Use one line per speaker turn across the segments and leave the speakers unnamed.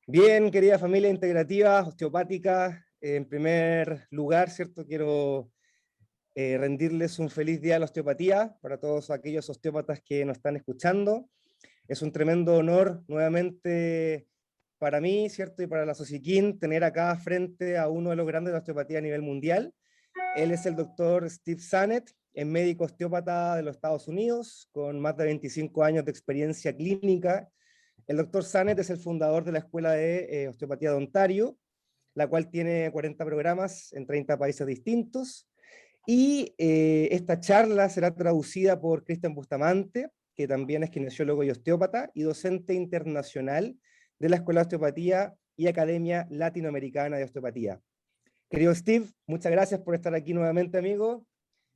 Bien, querida familia integrativa, osteopática, en primer lugar, ¿cierto? Quiero rendirles un feliz día a la osteopatía para todos aquellos osteópatas que nos están escuchando. Es un tremendo honor nuevamente para mí, ¿cierto? Y para la Sociequín tener acá frente a uno de los grandes de la osteopatía a nivel mundial. Él es el doctor Steve Sanet, es médico osteópata de los Estados Unidos, con más de 25 años de experiencia clínica. El doctor Sanet es el fundador de la Escuela de Osteopatía de Ontario, la cual tiene 40 programas en 30 países distintos. Y esta charla será traducida por Cristian Bustamante, que también es kinesiólogo y osteópata y docente internacional de la Escuela de Osteopatía y Academia Latinoamericana de Osteopatía. Querido Steve, muchas gracias por estar aquí nuevamente, amigo.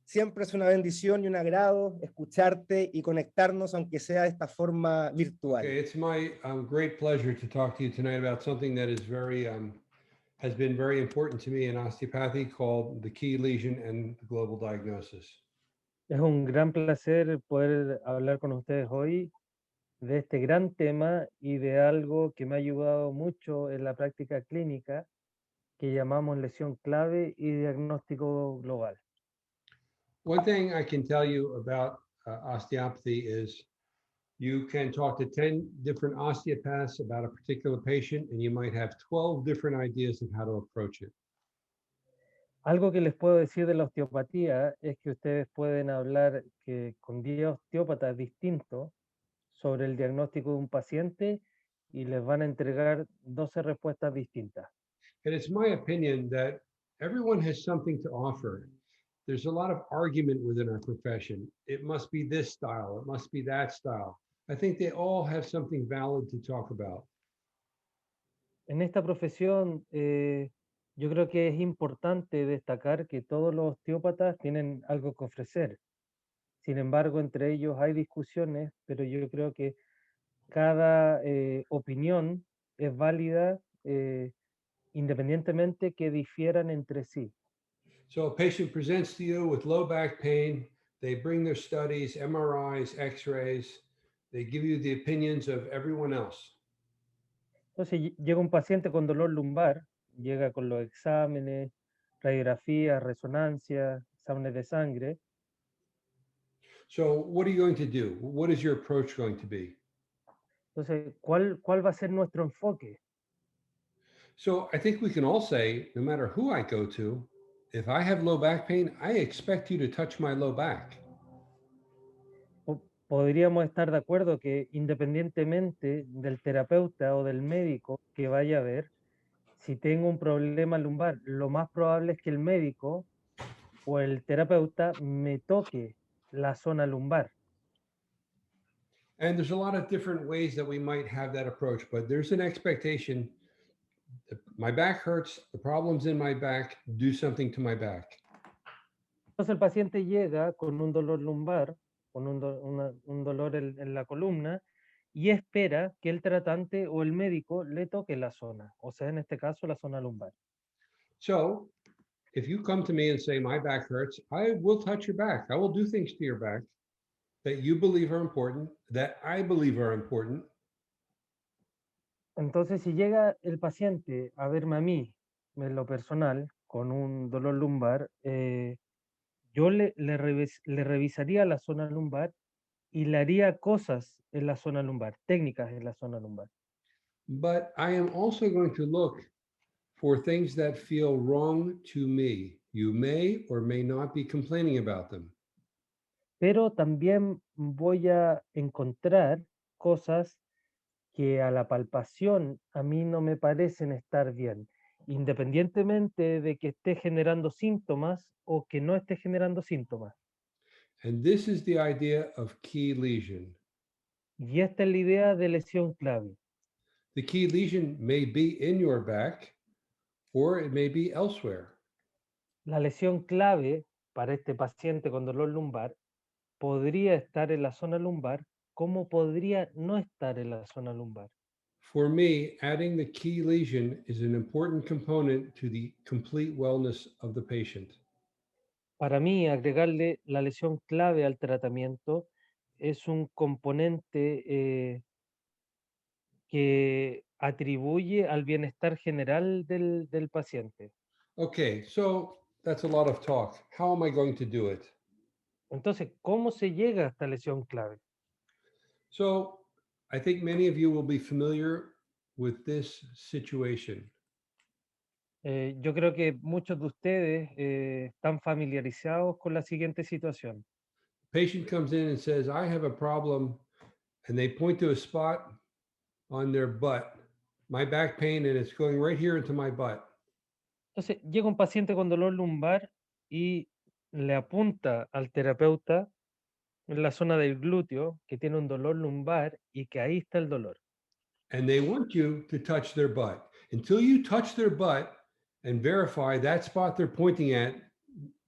Siempre es una bendición y un agrado escucharte y conectarnos, aunque sea de esta forma virtual.
Okay, it's my great pleasure to talk to you tonight about something that is has been very important to me in osteopathy, called the key lesion and global diagnosis.
Es un gran placer poder hablar con ustedes hoy de este gran tema y de algo que me ha ayudado mucho en la práctica clínica, que llamamos lesión clave y diagnóstico global.
One thing I can tell you about osteopathy is you can talk to 10 different osteopaths about a particular patient, and you might have 12 different ideas of how to approach it.
Algo que les puedo decir de la osteopatía es que ustedes pueden hablar con 10 osteópatas distintos sobre el diagnóstico de un paciente y les van a entregar 12 respuestas distintas.
And it's my opinion that everyone has something to offer. There's a lot of argument within our profession. It must be this style, it must be that style. I think they all have something valid to talk about.
En esta profesión, yo creo que es importante destacar que todos los osteópatas tienen algo que ofrecer. Sin embargo, entre ellos hay discusiones, pero yo creo que cada opinión es válida independientemente que difieran entre sí.
So a patient presents to you with low back pain. They bring their studies, MRIs, X-rays. They give you the opinions of everyone else.
Entonces llega un paciente con dolor lumbar, llega con los exámenes, radiografías, resonancias, exámenes de sangre.
So what are you going to do? What is your approach going to be?
Entonces, ¿cuál va a ser nuestro enfoque?
So I think we can all say, no matter who I go to, if I have low back pain, I expect you to touch my low back.
Podríamos estar de acuerdo que independientemente del terapeuta o del médico que vaya a ver, si tengo un problema lumbar, lo más probable es que el médico o el terapeuta me toque la zona lumbar.
And there's a lot of different ways that we might have that approach, but there's an expectation. My back hurts, the problem's in my back, do something to my back.
Entonces el paciente llega con un dolor lumbar, con un dolor en la columna, y espera que el tratante o el médico le toque la zona, o sea, en este caso la zona lumbar.
So if you come to me and say, my back hurts, I will touch your back. I will do things to your back that you believe are important, that I believe are important.
Entonces, si llega el paciente a verme a mí, en lo personal, con un dolor lumbar, yo le revisaría la zona lumbar y le haría cosas en la zona lumbar, técnicas en la zona lumbar.
But I am also going to look for things that feel wrong to me. You may or may not be complaining about them.
Pero también voy a encontrar cosas que a la palpación a mí no me parecen estar bien, independientemente de que esté generando síntomas o que no esté generando síntomas.
And this is the idea of key lesion.
Y esta es la idea de lesión clave.
The key lesion may be in your back or it may be elsewhere.
La lesión clave para este paciente con dolor lumbar podría estar en la zona lumbar, como podría no estar en la zona lumbar.
For me, adding the key lesion is an important component to the complete wellness of the patient.
Para mí, agregarle la lesión clave al tratamiento es un componente que atribuye al bienestar general del paciente.
Okay, so that's a lot of talk. How am I going to do it?
Entonces, ¿cómo se llega a esta lesión clave?
So I think many of you will be familiar with this situation.
Yo creo que muchos de ustedes están familiarizados con la siguiente situación.
Patient comes in and says, I have a problem, and they point to a spot on their butt, my back pain, and it's going right here into my butt.
Entonces, llega un paciente con dolor lumbar y le apunta al terapeuta en la zona del glúteo que tiene un dolor lumbar y que ahí está el dolor.
And they want you to touch their butt. Until you touch their butt and verify that spot they're pointing at,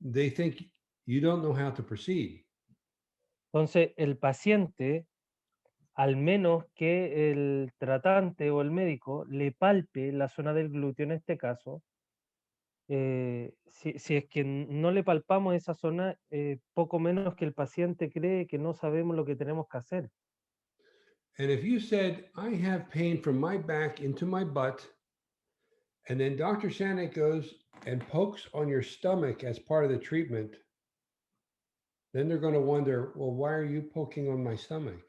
they think you don't know how to proceed.
Entonces, el paciente, al menos que el tratante o el médico le palpe la zona del glúteo en este caso, si es que no le palpamos esa zona, poco menos que el paciente cree que no sabemos lo que tenemos que hacer.
And if you said, I have pain from my back into my butt, and then Dr. Sanek goes and pokes on your stomach as part of the treatment, then they're going to wonder, well, why are you poking on my stomach?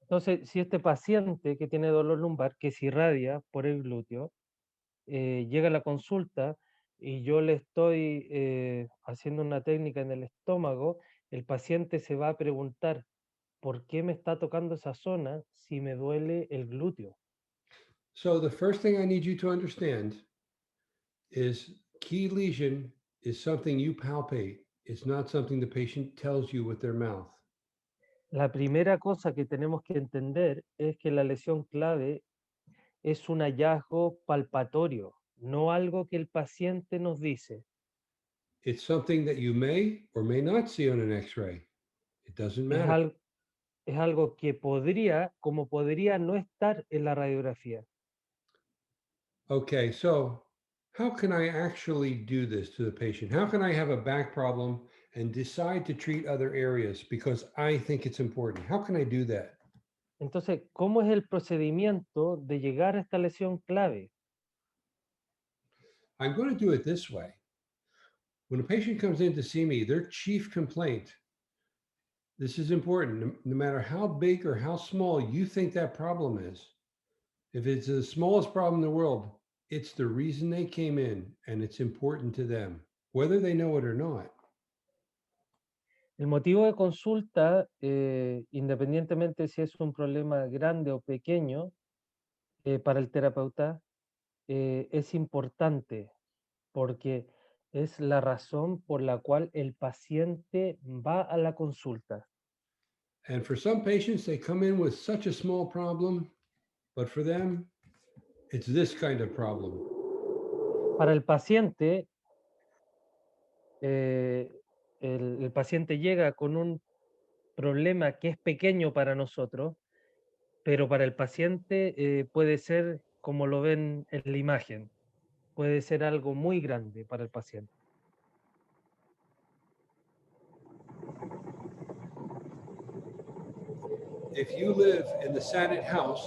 Entonces, si este paciente que tiene dolor lumbar, que se irradia por el glúteo, llega a la consulta y yo le estoy haciendo una técnica en el estómago, el paciente se va a preguntar, ¿por qué me está tocando esa zona si me duele el glúteo?
So the first thing I need you to understand is key lesion is something you palpate. It's not something the patient tells you with their mouth.
La primera cosa que tenemos que entender es que la lesión clave es un hallazgo palpatorio, no algo que el paciente nos dice.
It's something that you may or may not see on an x-ray. It doesn't
Es,
matter.
es algo que podría, como podría no estar en la radiografía.
Okay, so how can I actually do this to the patient? How can I have a back problem and decide to treat other areas because I think it's important? How can I do that?
Entonces, ¿cómo es el procedimiento de llegar a esta lesión clave?
I'm going to do it this way. When a patient comes in to see me, their chief complaint, this is important, no matter how big or how small you think that problem is, if it's the smallest problem in the world, it's the reason they came in and it's important to them, whether they know it or not.
El motivo de consulta, independientemente si es un problema grande o pequeño, para el terapeuta, es importante porque es la razón por la cual el paciente va a la consulta.
And for some patients, they come in with such a small problem, but for them, it's this kind of problem.
Para el paciente, eh, el paciente llega con un problema que es pequeño para nosotros, pero para el paciente puede ser como lo ven en la imagen, puede ser algo muy grande para el paciente.
If you live in the Sanet house,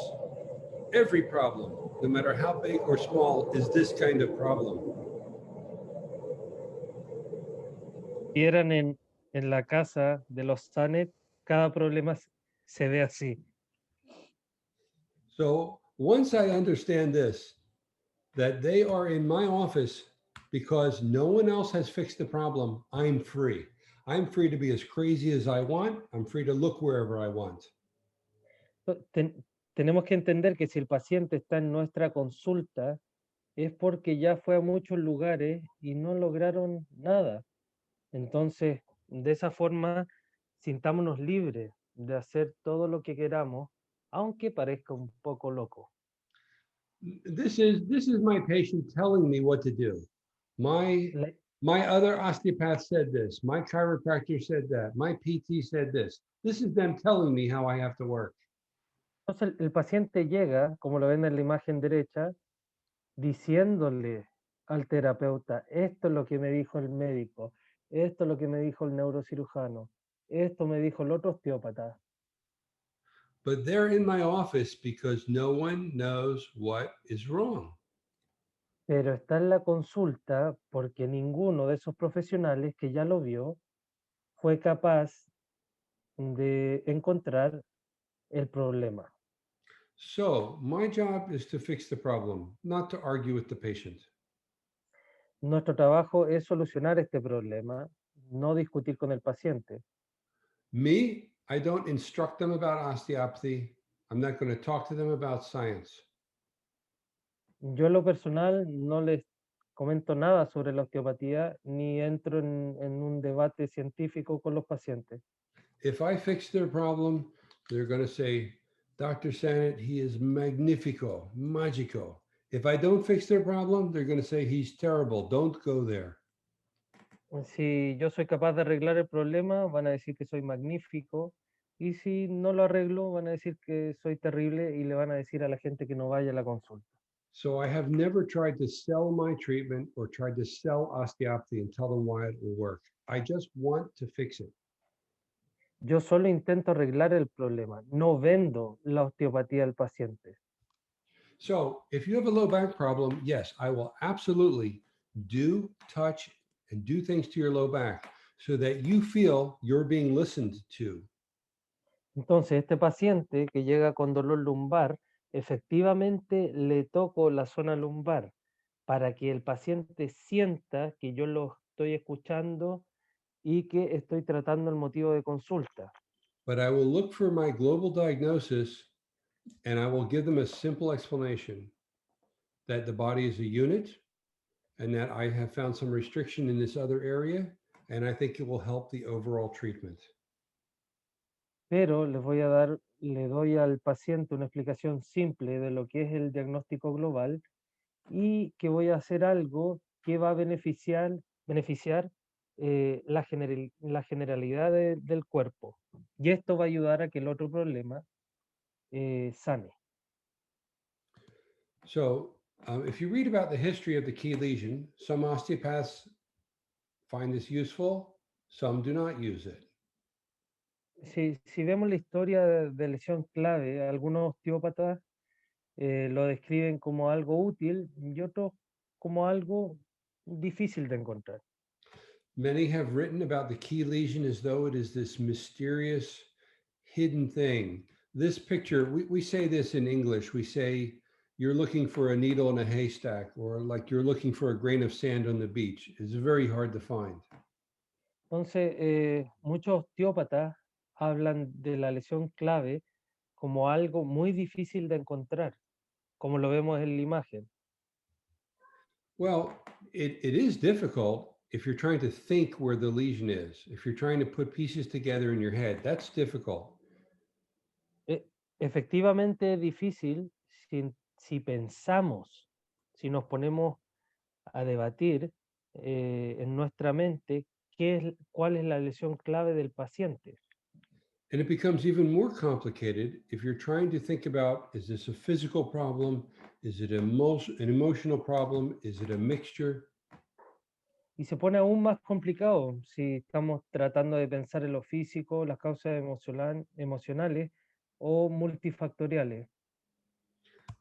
every problem, no matter how big or small, is this kind of problem.
Si eran en la casa de los Sanet, cada problema se ve así.
So once I understand this, that they are in my office because no one else has fixed the problem, I'm free. I'm free to be as crazy as I want. I'm free to look wherever I want.
Tenemos que entender que si el paciente está en nuestra consulta, es porque ya fue a muchos lugares y no lograron nada. Entonces, de esa forma, sintámonos libres de hacer todo lo que queramos, aunque parezca un poco loco.
This is my patient telling me what to do. My
La-
my other osteopath said this. My chiropractor said that. My PT said this. This is them telling me how I have to work.
Entonces, el paciente llega, como lo ven en la imagen derecha, diciéndole al terapeuta, esto es lo que me dijo el médico, esto es lo que me dijo el neurocirujano, esto me dijo el otro osteópata.
but they're in my office because no one knows what is wrong.
Pero está en la consulta porque ninguno de esos profesionales que ya lo vio fue capaz de encontrar el problema.
So my job is to fix the problem, not to argue with the patient.
Nuestro trabajo es solucionar este problema, no discutir con el paciente.
Me, I don't instruct them about osteopathy. I'm not going to talk to them about science.
Yo en lo personal no les comento nada sobre la osteopatía ni entro en un debate científico con los pacientes.
If I fix their problem, they're going to say, Dr. Sanet, he is magnifico, magico. If I don't fix their problem, they're going to say he's terrible. Don't go there.
Si yo soy capaz de arreglar el problema, van a decir que soy magnífico. Y si no lo arreglo, van a decir que soy terrible y le van a decir a la gente que no vaya a la consulta.
So I have never tried to sell my treatment or tried to sell osteopathy and tell them why it will work. I just want to fix it.
Yo solo intento arreglar el problema, no vendo la osteopatía al paciente.
So if you have a low back problem, yes, I will absolutely do, touch, and do things to your low back so that you feel you're being listened to.
Entonces, este paciente que llega con dolor lumbar, efectivamente le toco la zona lumbar para que el paciente sienta que yo lo estoy escuchando y que estoy tratando el motivo de consulta.
But I will look for my global diagnosis and I will give them a simple explanation that the body is a unit and that I have found some restriction in this other area. And I think it will help the overall treatment.
Pero le doy al paciente una explicación simple de lo que es el diagnóstico global y que voy a hacer algo que va a beneficiar la generalidad del cuerpo. Y esto va a ayudar a que el otro problema sane.
So if you read about the history of the key lesion, some osteopaths find this useful, some do not use it.
Si vemos la historia de lesión clave, algunos osteópatas lo describen como algo útil y otros como algo difícil de encontrar.
Many have written about the key lesion as though it is this mysterious hidden thing. This picture, we say this in English, we say you're looking for a needle in a haystack or like you're looking for a grain of sand on the beach. It's very hard to find.
Entonces, muchos osteópatas hablan de la lesión clave como algo muy difícil de encontrar, como lo vemos en la imagen.
Well, it is difficult if you're trying to think where the lesion is. If you're trying to put pieces together in your head, that's difficult.
Efectivamente es difícil si pensamos, si nos ponemos a debatir en nuestra mente cuál es la lesión clave del paciente.
And it becomes even more complicated if you're trying to think about, is this a physical problem? Is it an emotional problem? Is it a mixture?
Y se pone aún más complicado si estamos tratando de pensar en lo físico, las causas emocionales o multifactoriales.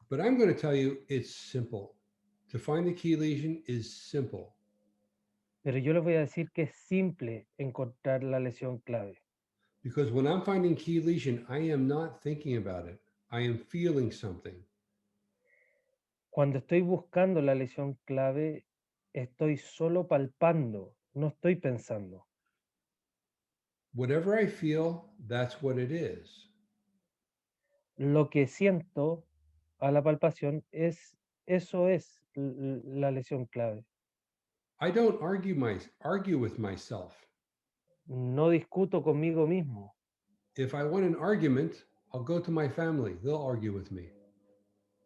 But I'm going to tell you it's simple. To find the key lesion is simple.
Pero yo les voy a decir que es simple encontrar la lesión clave.
Because when I'm finding key lesion, I am not thinking about it. I am feeling something.
Cuando estoy buscando la lesión clave, estoy solo palpando, no estoy pensando.
Whatever I feel, that's what it is.
Lo que siento a la palpación eso es la lesión clave.
I don't argue with myself.
No discuto conmigo mismo.
If I want an argument, I'll go to my family. They'll argue with me.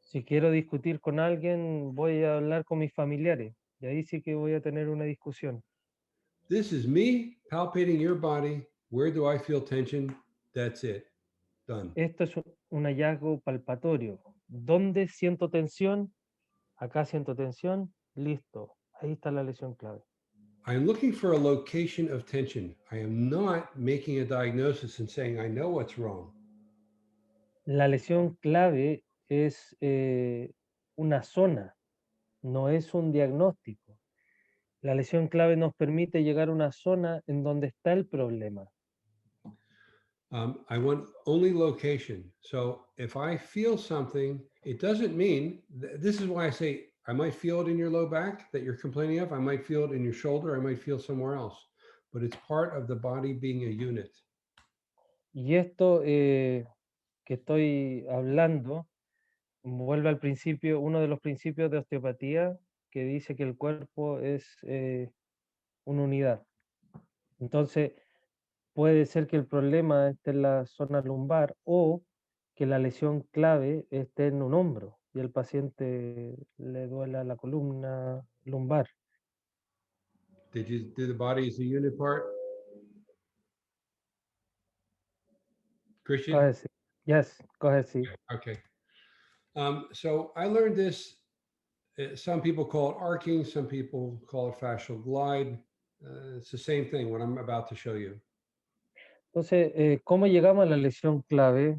Si quiero discutir con alguien, voy a hablar con mis familiares. Y ahí sí que voy a tener una discusión.
This is me palpating your body. Where do I feel tension? That's it. Done.
Esto es un hallazgo palpatorio. ¿Dónde siento tensión? Acá siento tensión. Listo. Ahí está la lesión clave.
I am looking for a location of tension. I am not making a diagnosis and saying, I know what's wrong.
La lesión clave es una zona, no es un diagnóstico. La lesión clave nos permite llegar a una zona en donde está el problema.
I want only location. So if I feel something, it doesn't mean, this is why I say I might feel it in your low back that you're complaining of. I might feel it in your shoulder. I might feel somewhere else. But it's part of the body being a unit.
Y esto que estoy hablando vuelve al principio, uno de los principios de osteopatía que dice que el cuerpo es una unidad. Entonces, puede ser que el problema esté en la zona lumbar o que la lesión clave esté en un hombro y el paciente le duela la columna lumbar.
Did you do the body as a unit part?
Go
Christian?
ahead, sí. Yes, go ahead, sí.
Okay. So I learned this. Some people call it arcing. Some people call it fascial glide. It's the same thing, what I'm about to show you.
Entonces, ¿cómo llegamos a la lesión clave?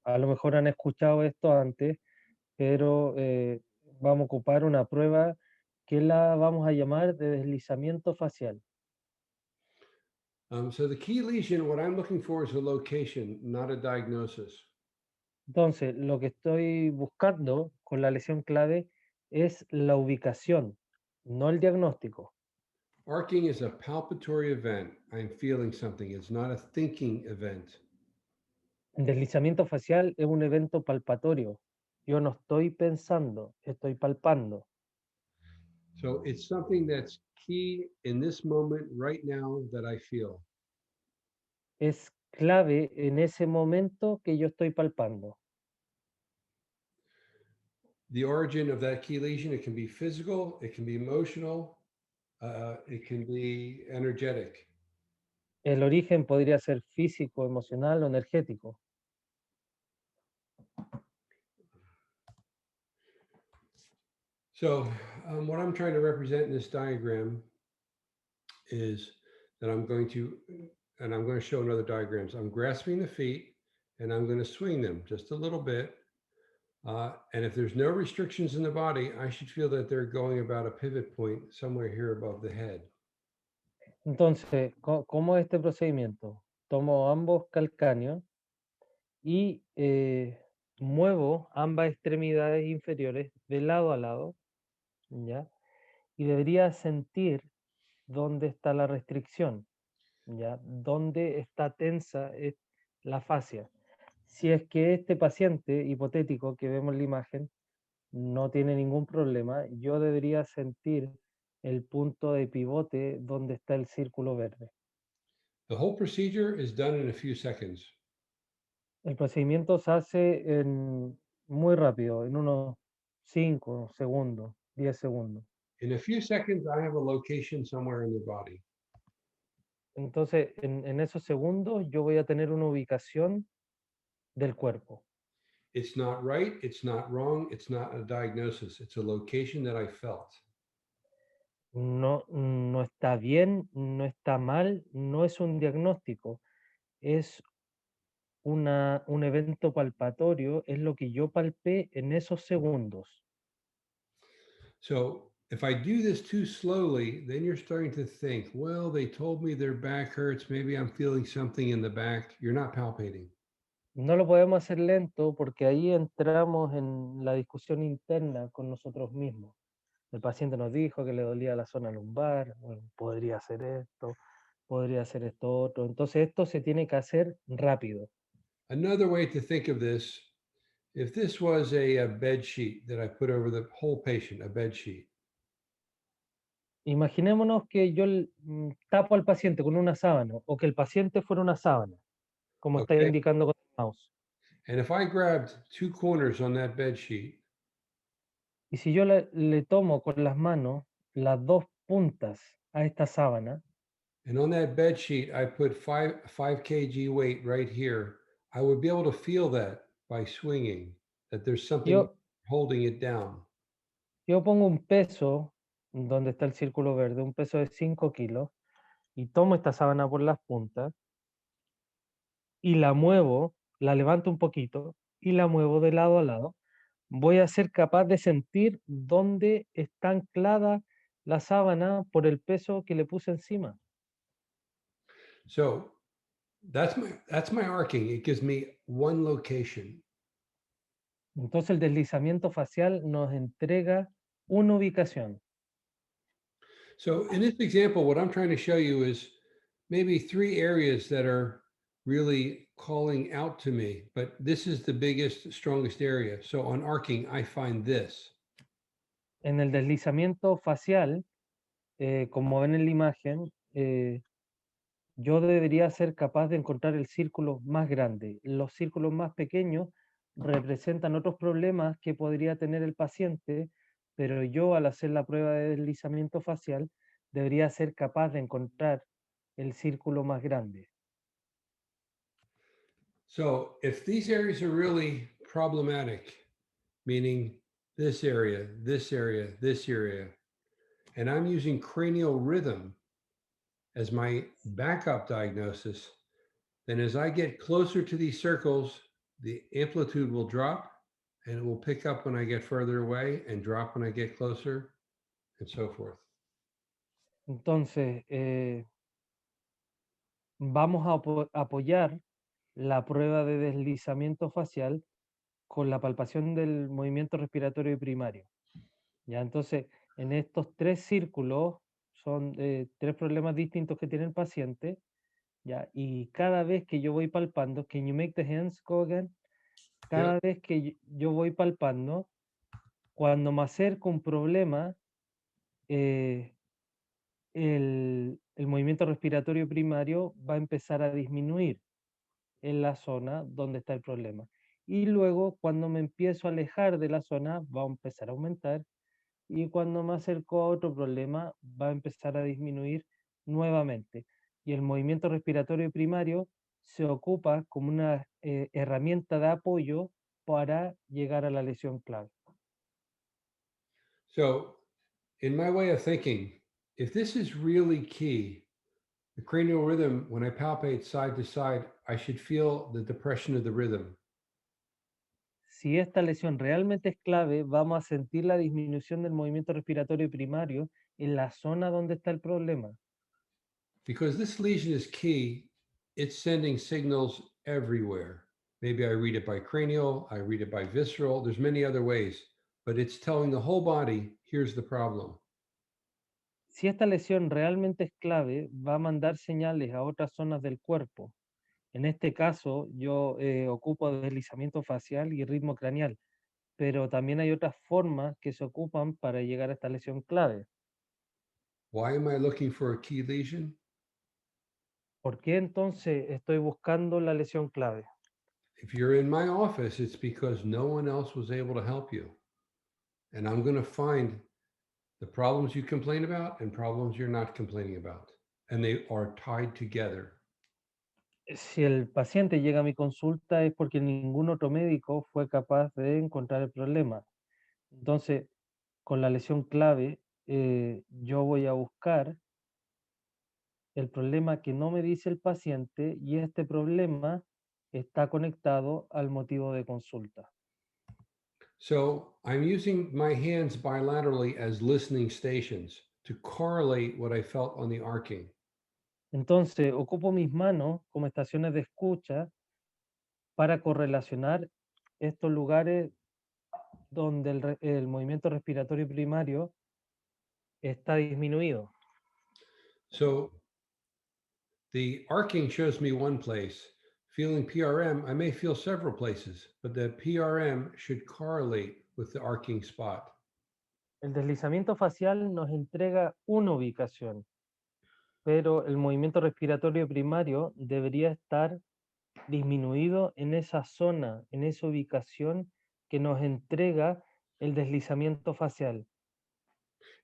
A lo mejor han escuchado esto antes, pero vamos a ocupar una prueba que la vamos a llamar de deslizamiento facial.
So the key lesion, what I'm looking for is a location, not a diagnosis.
Entonces, lo que estoy buscando con la lesión clave es la ubicación, no el diagnóstico.
Arcing is a palpatory event. I'm feeling something. It's not a thinking event.
El deslizamiento facial es un evento palpatorio. Yo no estoy pensando, estoy palpando.
So it's something that's key in this moment right now that I feel.
Es clave en ese momento que yo estoy palpando.
The origin of that key lesion, it can be physical, it can be emotional, it can be energetic.
El origen podría ser físico, emocional o energético.
So what I'm trying to represent in this diagram is that I'm going to show in other diagrams. I'm grasping the feet and I'm going to swing them just a little bit. And if there's no restrictions in the body, I should feel that they're going about a pivot point somewhere here above the head.
Entonces, ¿cómo es este procedimiento? Tomo ambos calcáneos y muevo ambas extremidades inferiores de lado a lado, ¿ya? Y debería sentir dónde está la restricción, ¿ya? Dónde está tensa la fascia. Si es que este paciente hipotético que vemos en la imagen no tiene ningún problema, yo debería sentir el punto de pivote donde está el círculo verde.
The whole procedure is done in a few seconds.
El procedimiento se hace muy rápido, en unos 5 segundos, 10 segundos.
In a few seconds, I have a location somewhere in the body.
Entonces, en esos segundos yo voy a tener una ubicación del cuerpo.
It's not right, it's not wrong, it's not a diagnosis. It's a location that I felt.
No está bien, no está mal, no es un diagnóstico, es un evento palpatorio, es lo que yo palpé en esos segundos.
So if I do this too slowly, then you're starting to think, well, they told me their back hurts. Maybe I'm feeling something in the back. You're not palpating.
No lo podemos hacer lento porque ahí entramos en la discusión interna con nosotros mismos. El paciente nos dijo que le dolía la zona lumbar, bueno, podría ser esto, podría ser esto otro. Entonces esto se tiene que hacer rápido.
Another way to think of this, if this was a bed sheet that I put over the whole patient, a bed sheet,
Imaginémonos que yo tapo al paciente con una sábana o que el paciente fuera una sábana, como está
okay?
indicando con el mouse.
And if I grabbed two corners on that bed sheet,
Y si yo le tomo con las manos las dos puntas a esta sábana,
and on that bed sheet, I put 5 kg weight right here, I would be able to feel that by swinging, that there's something
yo,
holding it down.
yo pongo un peso, donde está el círculo verde, un peso de 5 kilos, y tomo esta sábana por las puntas y la muevo la levanto un poquito y la muevo de lado a lado, voy a ser capaz de sentir dónde está anclada la sábana por el peso que le puse encima.
So that's my arcing. It gives me one location.
Entonces el deslizamiento facial nos entrega una ubicación.
So in this example, what I'm trying to show you is maybe 3 areas that are really calling out to me, but this is the biggest, strongest area. So on arcing, I find this.
En el deslizamiento facial, como ven en la imagen, yo debería ser capaz de encontrar el círculo más grande. Los círculos más pequeños representan otros problemas que podría tener el paciente, pero yo al hacer la prueba de deslizamiento facial debería ser capaz de encontrar el círculo más grande.
So if these areas are really problematic, meaning this area, this area, this area, and I'm using cranial rhythm as my backup diagnosis, then as I get closer to these circles, the amplitude will drop and it will pick up when I get further away and drop when I get closer and so forth.
Entonces, vamos a apoyar la prueba de deslizamiento facial con la palpación del movimiento respiratorio primario. Ya, entonces, en estos 3 círculos son 3 problemas distintos que tiene el paciente, ya, y cada vez que yo voy palpando, can you make the hands go again? Cada vez que yo voy palpando, cuando me acerco a un problema, eh, el movimiento respiratorio primario va a empezar a disminuir en la zona donde está el problema. Y luego, cuando me empiezo a alejar de la zona, va a empezar a aumentar. Y cuando me acerco a otro problema, va a empezar a disminuir nuevamente. Y el movimiento respiratorio primario se ocupa como una herramienta de apoyo para llegar a la lesión clave.
So, in my way of thinking, if this is really key, the cranial rhythm, when I palpate side to side, I should feel the depression of the rhythm.
Si esta lesión realmente es clave, vamos a sentir la disminución del movimiento respiratorio primario en la zona donde está el problema.
Because this lesion is key, it's sending signals everywhere. Maybe I read it by cranial, I read it by visceral, there's many other ways, but it's telling the whole body, here's the problem.
Si esta lesión realmente es clave, va a mandar señales a otras zonas del cuerpo. En este caso, yo ocupo deslizamiento facial y ritmo craneal, pero también hay otras formas que se ocupan para llegar a esta lesión clave.
Why am I looking for a key lesion?
¿Por qué entonces estoy buscando la lesión clave?
If you're in my office, it's because no one else was able to help you. And I'm going to find the problems you complain about and problems you're not complaining about. And they are tied together.
Si el paciente llega a mi consulta es porque ningún otro médico fue capaz de encontrar el problema. Entonces, con la lesión clave, yo voy a buscar el problema que no me dice el paciente y este problema está conectado al motivo de consulta.
So I'm using my hands bilaterally as listening stations to correlate what I felt on the arcing.
Entonces, ocupo mis manos como estaciones de escucha para correlacionar estos lugares donde el movimiento respiratorio primario está disminuido.
So the arcing shows me one place. Feeling PRM, I may feel several places, but the PRM should correlate with the arcing spot.
El deslizamiento facial nos entrega una ubicación, pero el movimiento respiratorio primario debería estar disminuido en esa zona, en esa ubicación que nos entrega el deslizamiento facial.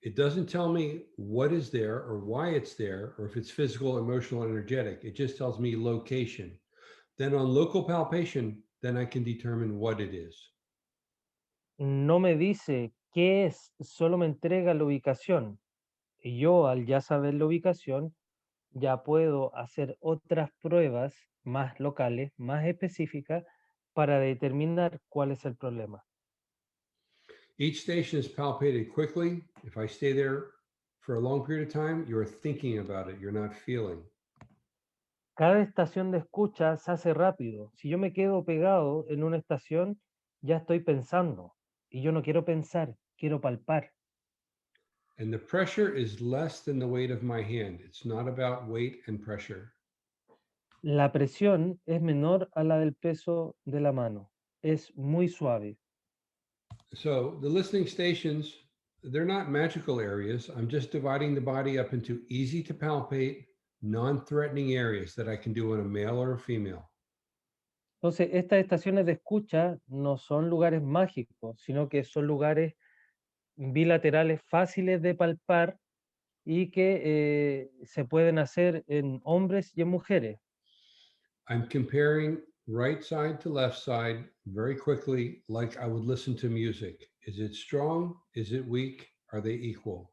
It doesn't tell me what is there or why it's there, or if it's physical, emotional, energetic. It just tells me location. Then on local palpation, then I can determine what it is.
No me dice qué es, solo me entrega la ubicación. Y yo, al ya saber la ubicación, ya puedo hacer otras pruebas más locales, más específicas, para determinar cuál es el problema.
Each station is palpated quickly. If I stay there for a long period of time, you're thinking about it, you're not feeling.
Cada estación de escucha se hace rápido. Si yo me quedo pegado en una estación, ya estoy pensando. Y yo no quiero pensar, quiero palpar.
And the pressure is less than the weight of my hand. It's not about weight and pressure.
La presión es menor a la del peso de la mano. Es muy suave.
So the listening stations, they're not magical areas. I'm just dividing the body up into easy to palpate, non-threatening areas that I can do on a male or a female.
Entonces, estas estaciones de escucha no son lugares mágicos, sino que son lugares bilaterales fáciles de palpar y que se pueden hacer en hombres y en mujeres.
I'm comparing right side to left side very quickly, like I would listen to music. Is it strong? Is it weak? Are they equal?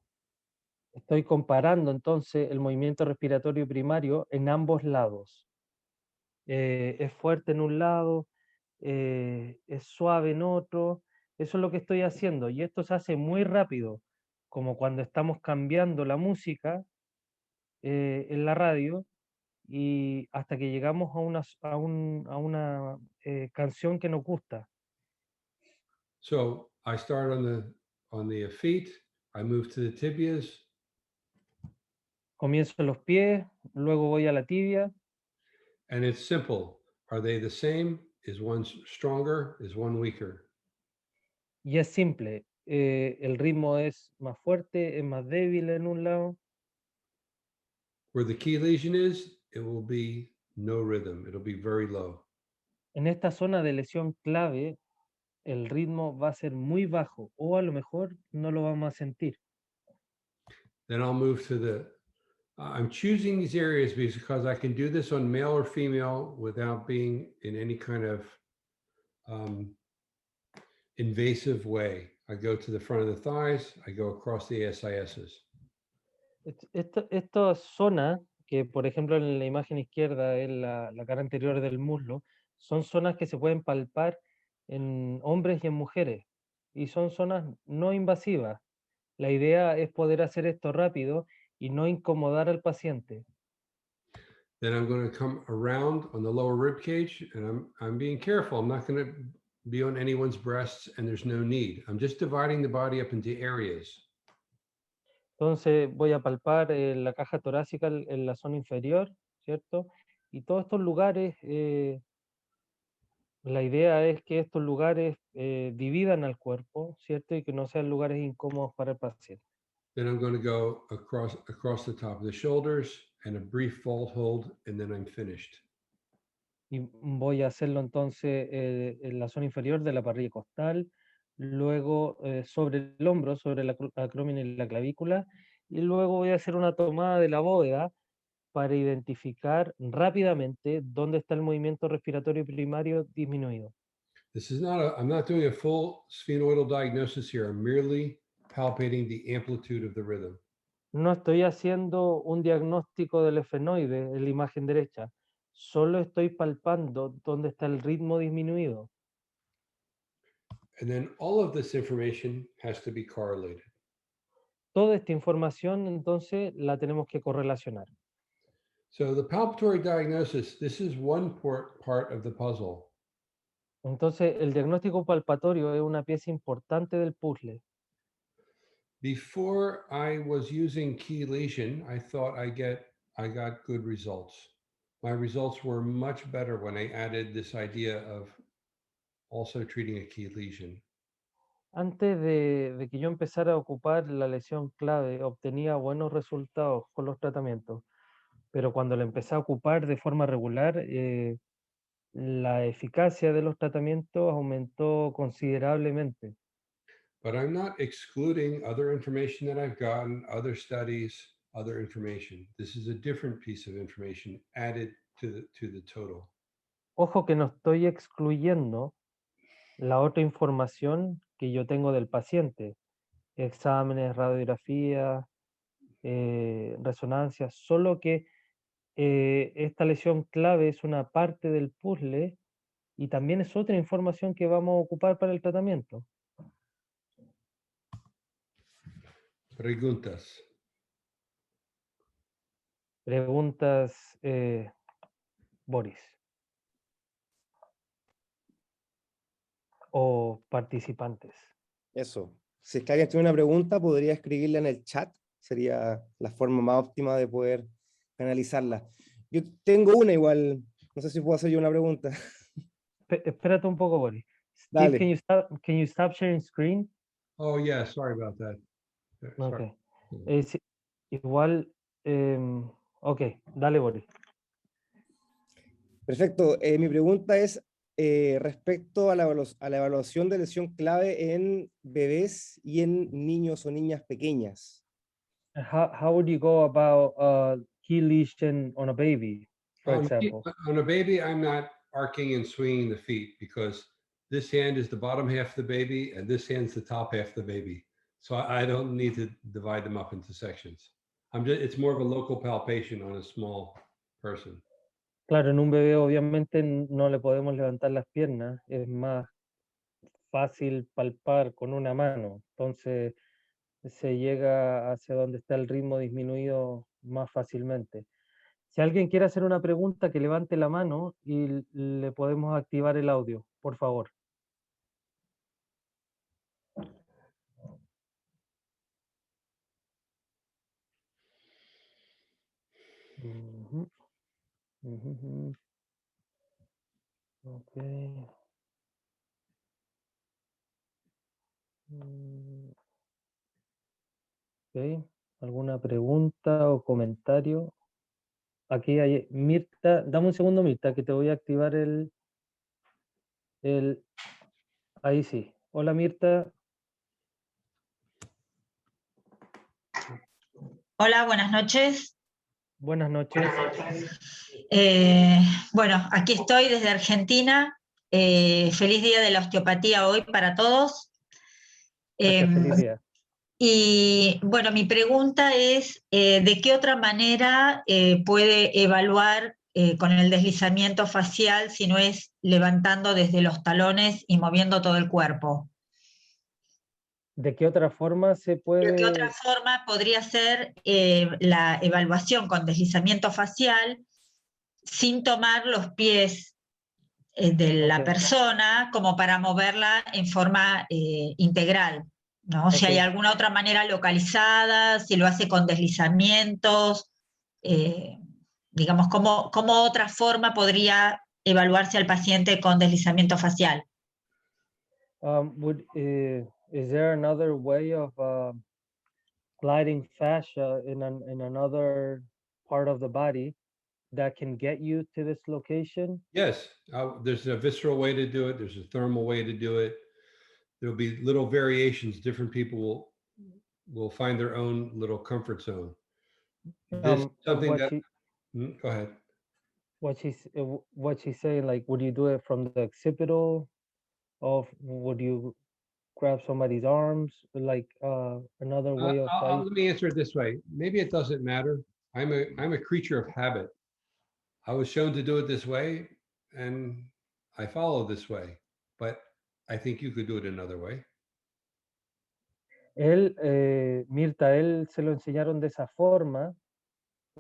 Estoy comparando entonces el movimiento respiratorio primario en ambos lados. Es fuerte en un lado, es suave en otro. Eso es lo que estoy haciendo. Y esto se hace muy rápido, como cuando estamos cambiando la música en la radio y hasta que llegamos a una canción que nos gusta.
So I start on the feet. I move to the tibias,
Comienzo en los pies, luego voy a la tibia.
and it's simple. Are they the same? Is one stronger? Is one weaker?
Y es simple, el ritmo es más fuerte, es más débil en un lado.
Where the key lesion is, it will be no rhythm. It'll be very low.
En esta zona de lesión clave, el ritmo va a ser muy bajo o a lo mejor no lo vamos a sentir.
Then I'll move to the, I'm choosing these areas because I can do this on male or female without being in any kind of invasive way. I go to the front of the thighs, I go across the ASISs.
Esta zona, que por ejemplo en la imagen izquierda es la cara anterior del muslo, son zonas que se pueden palpar en hombres y en mujeres y son zonas no invasivas. La idea es poder hacer esto rápido y no incomodar al paciente.
Then I'm going to come around on the lower rib cage, and I'm being careful. I'm not going to be on anyone's breasts, and there's no need. I'm just dividing the body up into areas.
Entonces voy a palpar la caja torácica en la zona inferior, ¿cierto? Y todos estos lugares, la idea es que estos lugares dividan al cuerpo, ¿cierto? Y que no sean lugares incómodos para el paciente.
Then I'm going to go across the top of the shoulders and a brief vault hold, and then I'm finished.
Y voy a hacerlo entonces en la zona inferior de la parrilla costal, luego sobre el hombro, sobre la acrómina y la clavícula, y luego voy a hacer una tomada de la bóveda para identificar rápidamente dónde está el movimiento respiratorio primario disminuido.
This is not I'm not doing a full sphenoidal diagnosis here. I'm merely palpating the amplitude of the rhythm.
No estoy haciendo un diagnóstico del esfenoide en la imagen derecha, solo estoy palpando dónde está el ritmo disminuido.
And then all of this information has to be correlated.
Toda esta información entonces la tenemos que correlacionar.
So the palpatory diagnosis, this is one part of the puzzle.
Entonces el diagnóstico palpatorio es una pieza importante del puzzle.
Before I was using key lesion, I thought I got good results. My results were much better when I added this idea of also treating a key lesion.
Antes de que yo empezara a ocupar la lesión clave, obtenía buenos resultados con los tratamientos, pero cuando la empecé a ocupar de forma regular, la eficacia de los tratamientos aumentó considerablemente.
But I'm not excluding other information that I've gotten, other studies, other information. This is a different piece of information added to the total.
Ojo que no estoy excluyendo la otra información que yo tengo del paciente, exámenes, radiografía, resonancias, solo que esta lesión clave es una parte del puzzle y también es otra información que vamos a ocupar para el tratamiento.
Preguntas.
Preguntas, Boris. O participantes.
Eso. Si es que alguien tiene una pregunta, podría escribirla en el chat. Sería la forma más óptima de poder analizarla. Yo tengo una igual. No sé si puedo hacer yo una pregunta.
Espérate un poco, Boris. Steve,
Dale.
can you stop sharing screen?
Oh, yeah, sorry about that. Sorry.
Okay. Sí, igual, ok, dale, Boris.
Perfecto. Mi pregunta es respecto a a la evaluación de lesión clave en bebés y en niños o niñas pequeñas.
How would you go about key lesion on a baby, for example?
On a baby, I'm not arcing and swinging the feet because this hand is the bottom half of the baby and this hand's the top half of the baby. So I don't need to divide them up into sections. It's more of a local palpation on a small person.
Claro, en un bebé obviamente no le podemos levantar las piernas, es más fácil palpar con una mano, entonces se llega hacia donde está el ritmo disminuido más fácilmente. Si alguien quiere hacer una pregunta, que levante la mano y le podemos activar el audio, por favor. Ujú, ujú, ujú. Ok. Mm, ok. ¿Alguna pregunta o comentario? Aquí hay Mirta. Dame un segundo, Mirta, que te voy a activar el... Ahí sí. Hola, Mirta.
Hola, buenas noches.
Buenas noches.
Bueno, aquí estoy desde Argentina. Feliz día de la osteopatía hoy para todos.
Gracias, feliz día.
Y bueno, mi pregunta es, ¿de qué otra manera puede evaluar con el deslizamiento facial si no es levantando desde los talones y moviendo todo el cuerpo?
¿De qué otra forma se
¿De qué otra
puede...?
forma podría ser la evaluación con deslizamiento facial sin tomar los pies de la
Ok,
persona como para moverla en forma integral, ¿no? Si
ok.
hay alguna otra manera localizada, si lo hace con deslizamientos, eh, digamos, ¿cómo otra forma podría evaluarse al paciente con deslizamiento facial?
Is there another way of gliding fascia in another part of the body that can get you to this location?
Yes, there's a visceral way to do it. There's a thermal way to do it. There'll be little variations. Different people will find their own little comfort zone. This something
What
that go ahead.
what she's saying, like, would you do it from the occipital? Would you grab somebody's arms? Like another way of
Let me answer it this way. Maybe it doesn't matter. I'm a creature of habit. I was shown to do it this way, and I follow this way. But I think you could do it another way.
Él, Mirta, él se lo enseñaron de esa forma.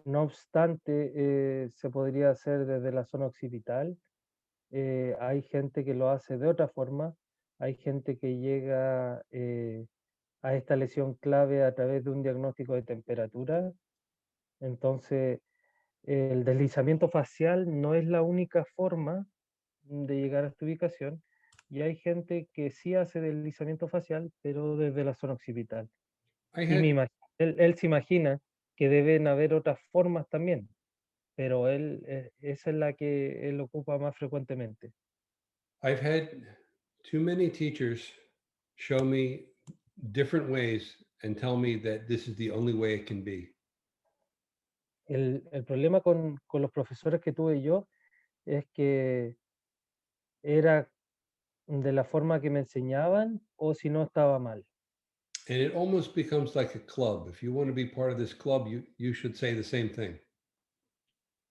No obstante, se podría hacer desde la zona occipital. Hay gente que lo hace de otra forma. Hay gente que llega a esta lesión clave a través de un diagnóstico de temperatura. Entonces, el deslizamiento facial no es la única forma de llegar a esta ubicación. Y hay gente que sí hace deslizamiento facial, pero desde la zona occipital.
I
Y
had
él se imagina que deben haber otras formas también, pero esa es la que él ocupa más frecuentemente.
I've had too many teachers show me different ways and tell me that this is the only way it can be.
El problema con los profesores que tuve yo es que era de la forma que me enseñaban o si no estaba mal.
And it almost becomes like a club. If you want to be part of this club, you should say the same thing.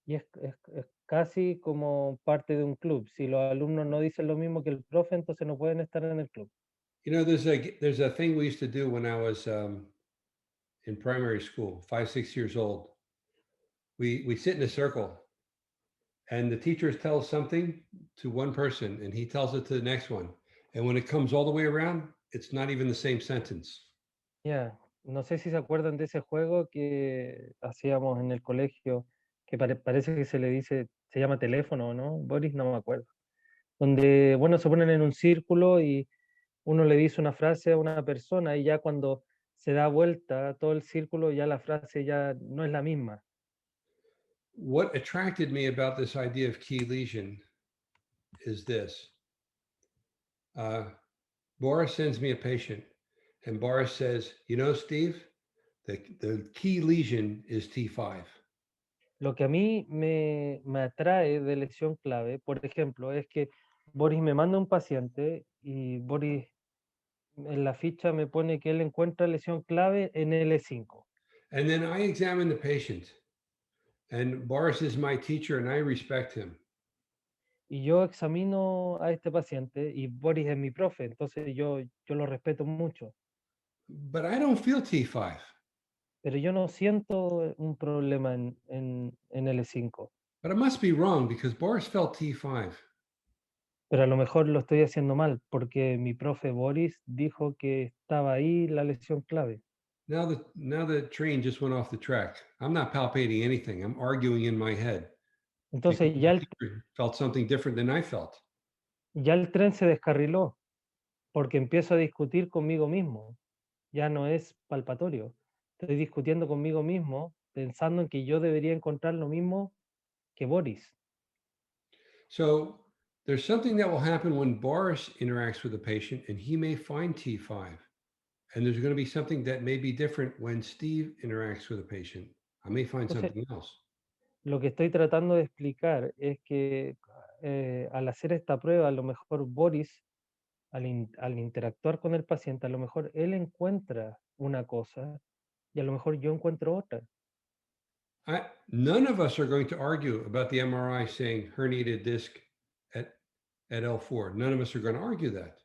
Y es casi como parte de un club. Si los alumnos no dicen lo mismo que el profe, entonces no pueden estar en el club.
You know, there's a thing we used to do when I was in primary school, 5, 6 years old. We sit in a circle, and the teacher tells something to one person, and he tells it to the next one. And when it comes all the way around, it's not even the same sentence.
Ya, no sé si se acuerdan de ese juego que hacíamos en el colegio, que parece que se le dice, se llama teléfono, ¿no? Boris, no me acuerdo. Donde, bueno, se ponen en un círculo y uno le dice una frase a una persona y ya cuando se da vuelta todo el círculo, ya la frase ya no es la misma.
What attracted me about this idea of key lesion is this. Boris sends me a patient, and Boris says, you know, Steve, the key lesion is T5.
Lo que a mí me atrae de lesión clave, por ejemplo, es que Boris me manda un paciente y Boris en la ficha me pone que él encuentra lesión clave en L5.
And then I examine the patient, and Boris is my teacher, and I respect him.
Y yo examino a este paciente y Boris es mi profe, entonces yo lo respeto mucho,
But I don't feel T5.
pero yo no siento un problema en L5,
But I must be wrong because Boris felt T5.
pero a lo mejor lo estoy haciendo mal porque mi profe Boris dijo que estaba ahí la lesión clave.
Now the train just went off the track. I'm not palpating anything. I'm arguing in my head.
Entonces
Because the teacher felt something different than I felt.
ya el tren se descarriló porque empiezo a discutir conmigo mismo, ya no es palpatorio, estoy discutiendo conmigo mismo pensando en que yo debería encontrar lo mismo que Boris.
So there's something that will happen when Boris interacts with a patient and he may find T5. And there's going to be something that may be different when Steve interacts with a patient. I may find
Entonces,
something else.
lo que estoy tratando de explicar es que al hacer esta prueba, a lo mejor Boris, al interactuar con el paciente, a lo mejor él encuentra una cosa y a lo mejor yo encuentro otra.
None of us are going to argue about the MRI saying herniated disc at L4. None of us are going to argue that.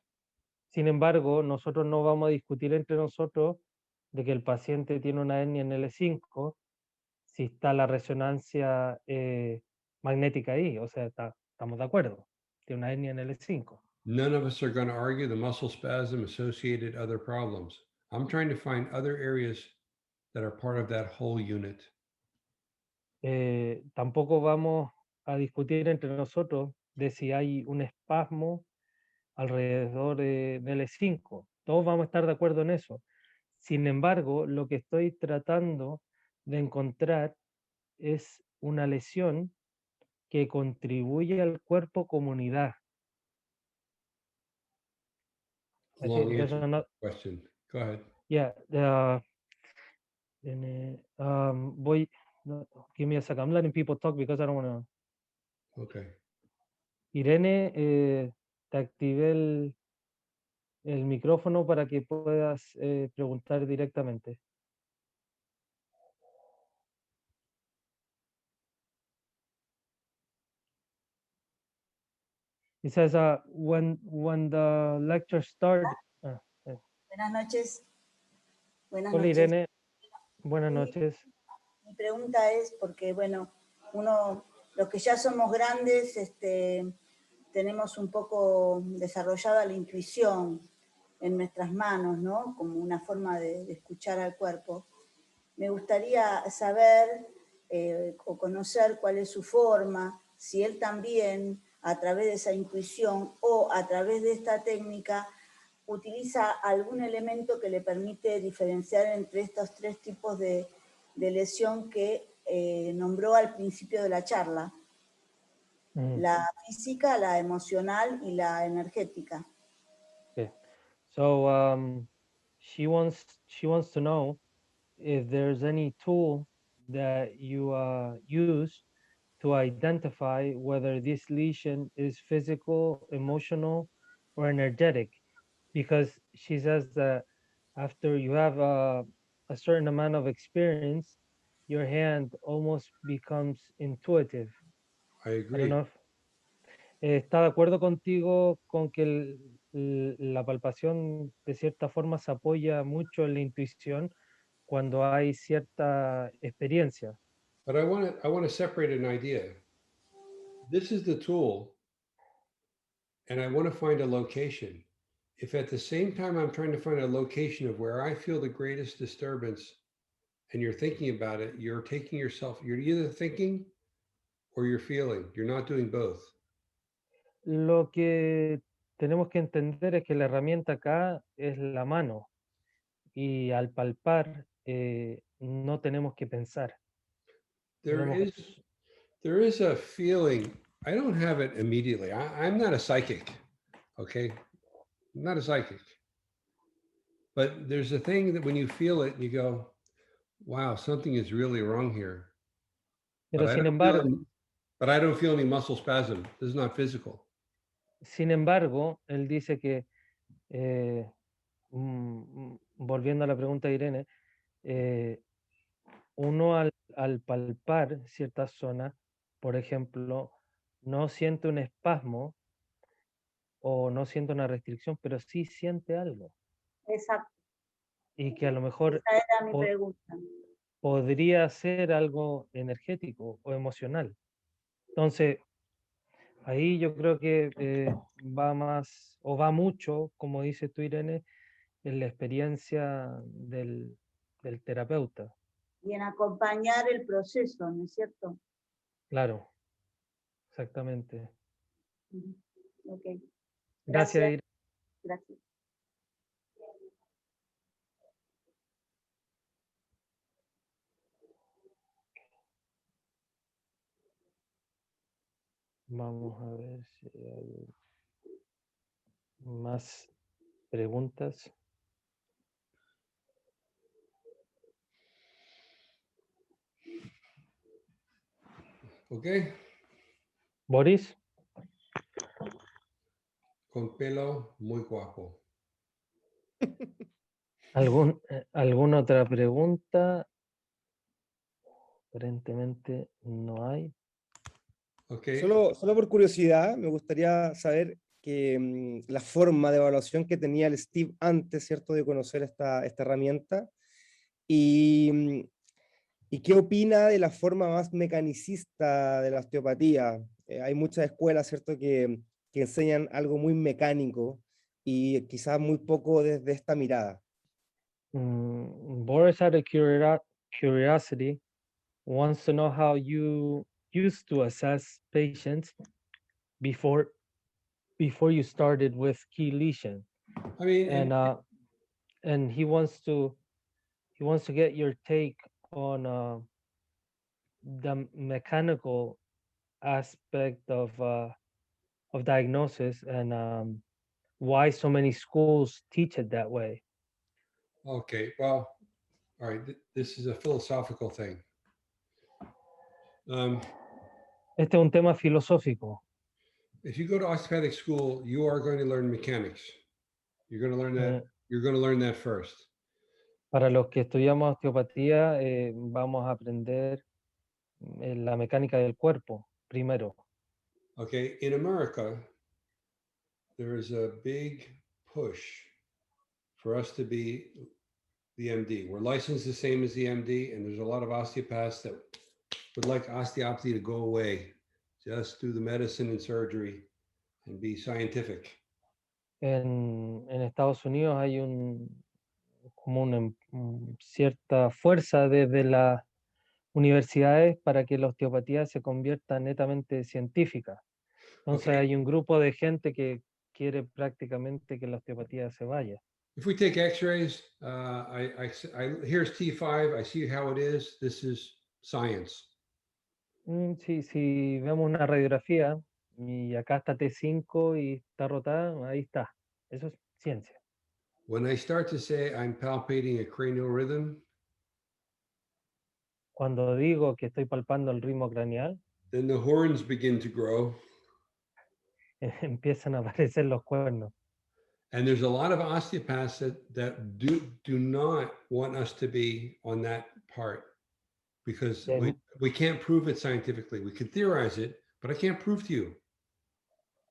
Sin embargo, nosotros no vamos a discutir entre nosotros de que el paciente tiene una hernia en L5 si está la resonancia magnética ahí, o sea, estamos de acuerdo, tiene una hernia en L5.
None of us are going to argue the muscle spasm associated other problems. I'm trying to find other areas that are part of that whole unit.
Tampoco vamos a discutir entre nosotros de si hay un espasmo alrededor de L5. Todos vamos a estar de acuerdo en eso. Sin embargo, lo que estoy tratando de encontrar es una lesión que contribuye al cuerpo como unidad.
Long answer question. Go ahead.
Yeah, voy, no, give me a second. I'm letting people talk because I don't want to.
Okay.
Irene, te activé el micrófono para que puedas preguntar directamente. It says, when the lecture started.
Buenas noches. Buenas
Hola
noches.
Irene, buenas noches.
Mi pregunta es porque, bueno, los que ya somos grandes, tenemos un poco desarrollada la intuición en nuestras manos, ¿no? Como una forma de escuchar al cuerpo. Me gustaría saber o conocer cuál es su forma, si él también, a través de esa intuición o a través de esta técnica, utiliza algún elemento que le permite diferenciar entre estos tres tipos de lesión que nombró al principio de la charla. La física, la emocional y la energética.
Okay. So she wants to know if there's any tool that you use to identify whether this lesion is physical, emotional, or energetic, because she says that after you have a certain amount of experience, your hand almost becomes intuitive.
I
I
agree.
don't know if- ¿Está de acuerdo contigo con que la palpación de cierta forma se apoya mucho en la intuición cuando hay cierta experiencia?
But I want to separate an idea. This is the tool, and I want to find a location. If at the same time I'm trying to find a location of where I feel the greatest disturbance, and you're thinking about it, you're taking yourself, you're either thinking or you're feeling. You're not doing both.
Lo que tenemos que entender es que la herramienta acá es la mano y al palpar no tenemos que pensar.
There is a feeling. I don't have it immediately. I'm not a psychic. Okay. I'm not a psychic. But there's a thing that when you feel it, you go, wow, something is really wrong here.
Pero
But
sin embargo,
I don't feel any muscle spasm. This is not physical.
él dice que, volviendo a la pregunta de Irene, uno al palpar ciertas zonas, por ejemplo, no siente un espasmo o no siente una restricción, pero sí siente algo.
Exacto.
Y que a lo mejor
Esa era mi
po-
pregunta.
podría ser algo energético o emocional. Entonces, ahí yo creo que va más, o va mucho, como dice tú, Irene, en la experiencia del terapeuta.
Y en acompañar el proceso, ¿no es cierto?
Claro, exactamente.
Ujú. Ok,
Gracias, Irene.
gracias.
Vamos a ver si hay más preguntas.
Okay.
Boris,
Con pelo muy guapo.
¿alguna otra pregunta? Aparentemente no hay.
Okay.
Solo por curiosidad, me gustaría saber que la forma de evaluación que tenía el Steve antes, ¿cierto?, de conocer esta herramienta. ¿Y qué opina de la forma más mecanicista de la osteopatía? Hay muchas escuelas, ¿cierto?, que enseñan algo muy mecánico y quizás muy poco desde esta mirada.
Boris, out of curiosity, wants to know how you used to assess patients before you started with key lesion,
I mean,
and he wants to get your take on the mechanical aspect of diagnosis and why so many schools teach it that way.
okay, well, all right. This is a philosophical thing.
Este es un tema filosófico.
If you go to osteopathic school, you are going to learn mechanics. You're going to learn that. You're going to learn that first.
Para los que estudiamos osteopatía, vamos a aprender la mecánica del cuerpo primero.
Okay, in America, there is a big push for us to be the MD. We're licensed the same as the MD, and there's a lot of osteopaths that would like osteopathy to go away. Just do the medicine and surgery and be scientific.
En Estados Unidos hay como una cierta fuerza desde las universidades para que la osteopatía se convierta netamente científica. Entonces
Okay.
hay un grupo de gente que quiere prácticamente que la osteopatía se vaya.
If we take X-rays, here's T5. I see how it is. This is science.
Sí, si vemos una radiografía y acá está T5 y está rotada, ahí está. Eso es ciencia.
When I start to say I'm palpating a cranial rhythm,
Cuando digo que estoy palpando el ritmo craneal,
then the horns begin to grow.
empiezan a aparecer los cuernos.
And there's a lot of osteopaths that do not want us to be on that part. because
Yeah.
we can't prove it scientifically. We can theorize it, but I can't prove to you.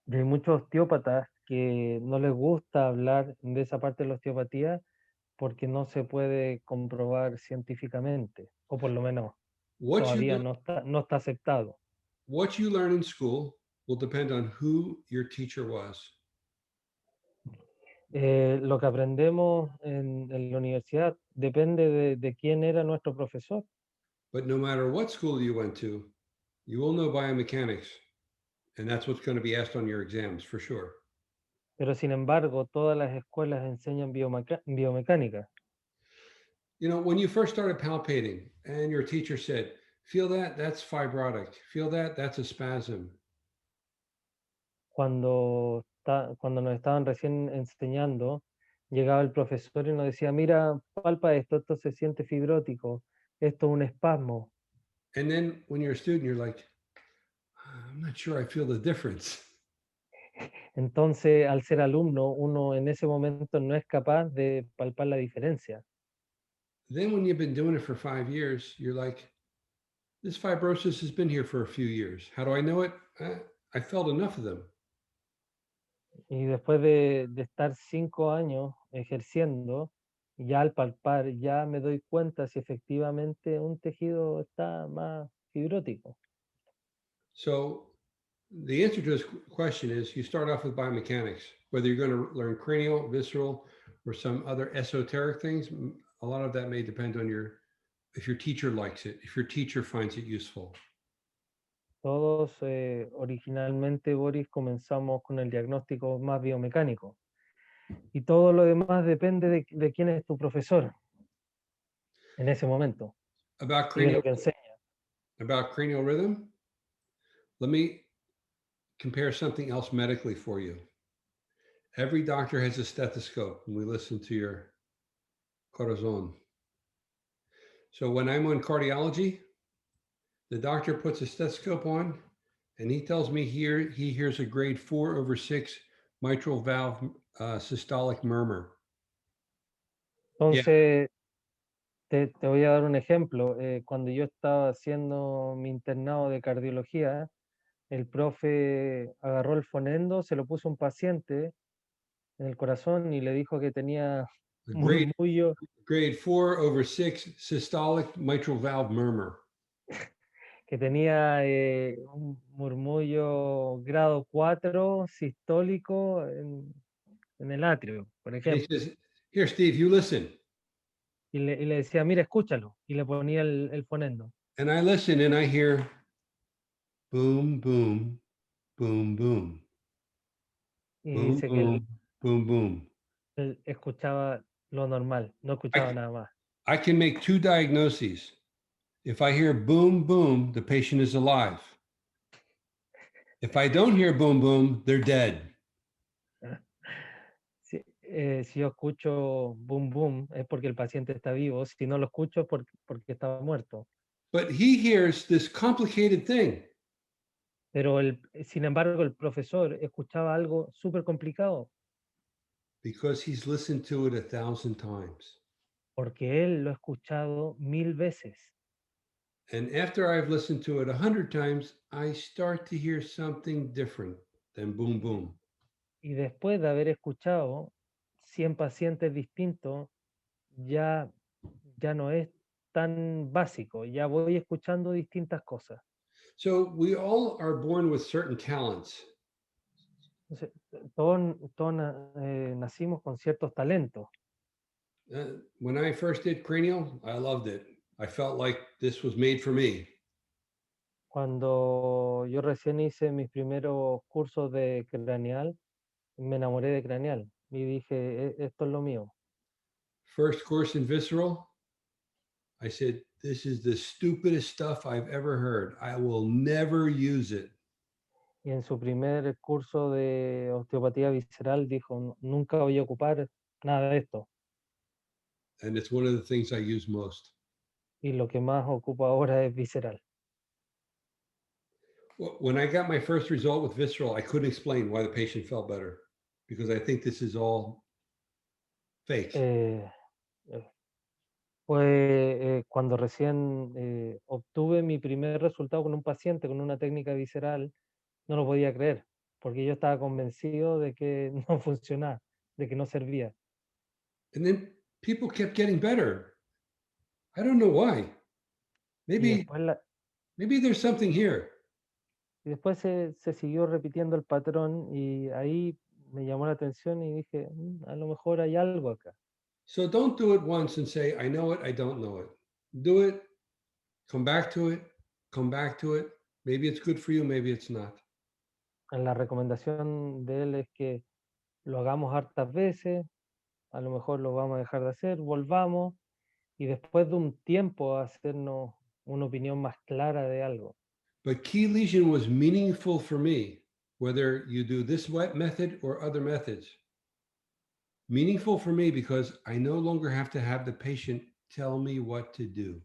Y hay muchos osteópatas que no les gusta hablar de esa parte de la osteopatía porque no se puede comprobar científicamente, o por lo menos
What you
todavía
learn-
no está aceptado.
what you learn in school will depend on who your teacher was.
Lo que aprendemos en la universidad depende de quién era nuestro profesor,
But no matter what school you went to, you will know biomechanics. And that's what's going to be asked on your exams for sure.
pero sin embargo todas las escuelas enseñan biomecánica.
You know, when you first started palpating and your teacher said, feel that, that's fibrotic. Feel that, that's a spasm.
Cuando nos estaban recién enseñando, llegaba el profesor y nos decía, mira, palpa esto, esto se siente fibrótico, esto es un espasmo.
And then when you're a student, you're like, I'm not sure I feel the difference.
Entonces, al ser alumno, uno en ese momento no es capaz de palpar la diferencia.
Then when you've been doing it for 5 years, you're like, this fibrosis has been here for a few years. How do I know it? I felt enough of them.
Y después de estar 5 años ejerciendo, ya al palpar, ya me doy cuenta si efectivamente un tejido está más fibrótico.
So the answer to this question is you start off with biomechanics, whether you're going to learn cranial, visceral, or some other esoteric things. A lot of that may depend on if your teacher likes it, if your teacher finds it useful.
Todos originalmente, Boris, comenzamos con el diagnóstico más biomecánico. Y todo lo demás depende de quién es tu profesor en ese momento.
About
Y de
cranial,
lo que enseña.
about cranial rhythm, let me compare something else medically for you. Every doctor has a stethoscope and we listen to your corazon. So when I'm on cardiology, the doctor puts a stethoscope on and he tells me he hears a grade 4/6 mitral valve systolic murmur.
Entonces, te voy a dar un ejemplo. Cuando yo estaba haciendo mi internado de cardiología, el profe agarró el fonendo, se lo puso a un paciente en el corazón y le dijo que tenía murmullo,
grade 4/6 systolic mitral valve murmur.
que tenía un murmullo grado 4 sistólico en el atrio, por
And he
ejemplo.
says, here, Steve, you listen.
Y le decía, mira, escúchalo. Y le ponía el fonendo.
And I listen and I hear boom, boom, boom, boom.
Y
Boom,
dice que
boom, boom, boom.
él escuchaba lo normal, no escuchaba nada más.
I can make 2 diagnoses. If I hear boom, boom, the patient is alive. If I don't hear boom, boom, they're dead.
Si yo escucho boom, boom, es porque el paciente está vivo. Si no lo escucho, porque estaba muerto.
But he hears this complicated thing.
Pero sin embargo, el profesor escuchaba algo súper complicado.
Because he's listened to it 1,000 times.
Porque él lo ha escuchado 1000 veces.
And after I've listened to it 100 times, I start to hear something different than boom, boom.
Y después de haber escuchado 100 pacientes distintos, ya no es tan básico, ya voy escuchando distintas cosas.
So we all are born with certain talents.
Entonces, todos nacimos con ciertos talentos.
When I first did cranial, I loved it. I felt like this was made for me.
Cuando yo recién hice mis primeros cursos de craneal, me enamoré de craneal y dije, esto es lo mío.
First course in visceral, I said, this is the stupidest stuff I've ever heard. I will never use it.
Y en su primer curso de osteopatía visceral dijo, nunca voy a ocupar nada de esto.
And it's one of the things I use most.
Y lo que más ocupo ahora es visceral.
When I got my first result with visceral, I couldn't explain why the patient felt better because I think this is all fake.
Pues cuando recién obtuve mi primer resultado con un paciente con una técnica visceral, no lo podía creer, porque yo estaba convencido de que no funcionaba, de que no servía.
And then people kept getting better. I don't know why.
Y
Maybe,
después,
maybe there's something here.
se siguió repitiendo el patrón y ahí me llamó la atención y dije, a lo mejor hay algo acá.
So don't do it once and say, I know it, I don't know it. Do it, come back to it, come back to it. Maybe it's good for you, maybe it's not.
La recomendación de él es que lo hagamos hartas veces, a lo mejor lo vamos a dejar de hacer, volvamos y después de un tiempo hacernos una opinión más clara de algo.
But key lesion was meaningful for me, whether you do this method or other methods. Meaningful for me because I no longer have to have the patient tell me what to do.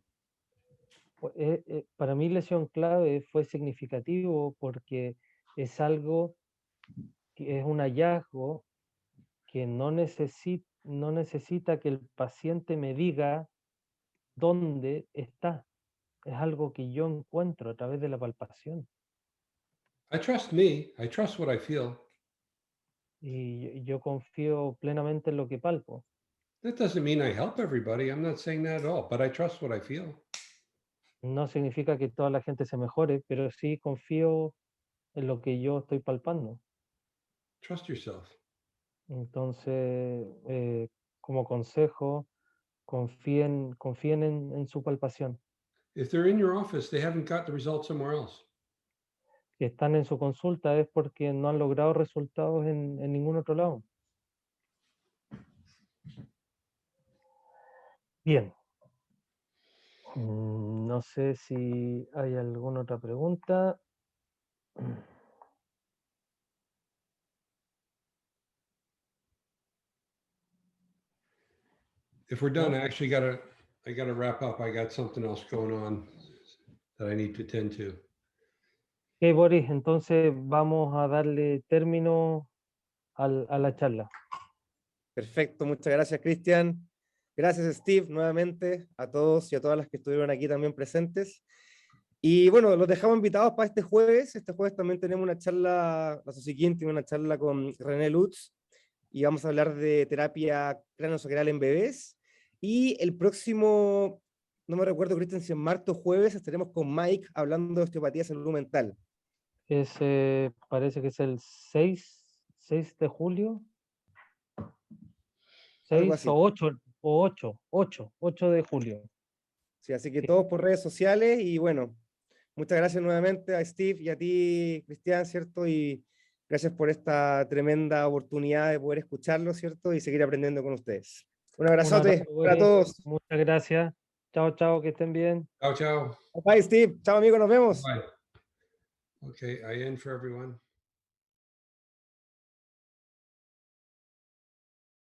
Para mí lesión clave fue significativo porque es algo que es un hallazgo que no necesita que el paciente me diga dónde está. Es algo que yo encuentro a través de la palpación.
I trust me, I trust what I feel.
Y yo confío plenamente en lo que palpo.
That doesn't mean I help everybody. I'm not saying that at all, but I trust what I feel.
No significa que toda la gente se mejore, pero sí confío en lo que yo estoy palpando.
Trust yourself.
Entonces, como consejo, confíen en su palpación.
If they're in your office, they haven't got the results somewhere else.
Si están en su consulta es porque no han logrado resultados en ningún otro lado. Bien. No sé si hay alguna otra pregunta.
If we're done, I gotta wrap up. I got something else going on that I need to tend to.
Ok, Boris, entonces vamos a darle término a la charla.
Perfecto, muchas gracias, Cristian. Gracias, Steve, nuevamente, a todos y a todas las que estuvieron aquí también presentes. Y bueno, los dejamos invitados para este jueves. Este jueves también tenemos una charla, la siguiente, una charla con René Lutz, y vamos a hablar de terapia craneosacral en bebés. Y el próximo, no me recuerdo, Cristian, si en martes o jueves estaremos con Mike hablando de osteopatía de salud mental.
Parece que es el 6 de julio.
Algo
6
así.
o 8 de julio.
Sí, así que
Sí.
todos por redes sociales. Y bueno, muchas gracias nuevamente a Steve y a ti, Cristian, ¿cierto? Y gracias por esta tremenda oportunidad de poder escucharlo, ¿cierto? Y seguir aprendiendo con ustedes. Un abrazote
abrazo,
para
Boris.
todos.
Muchas gracias. Chao, chao, que estén bien.
Ciao, ciao.
Bye, Steve. Chao, amigos, nos vemos.
Bye. Okay, I end for everyone.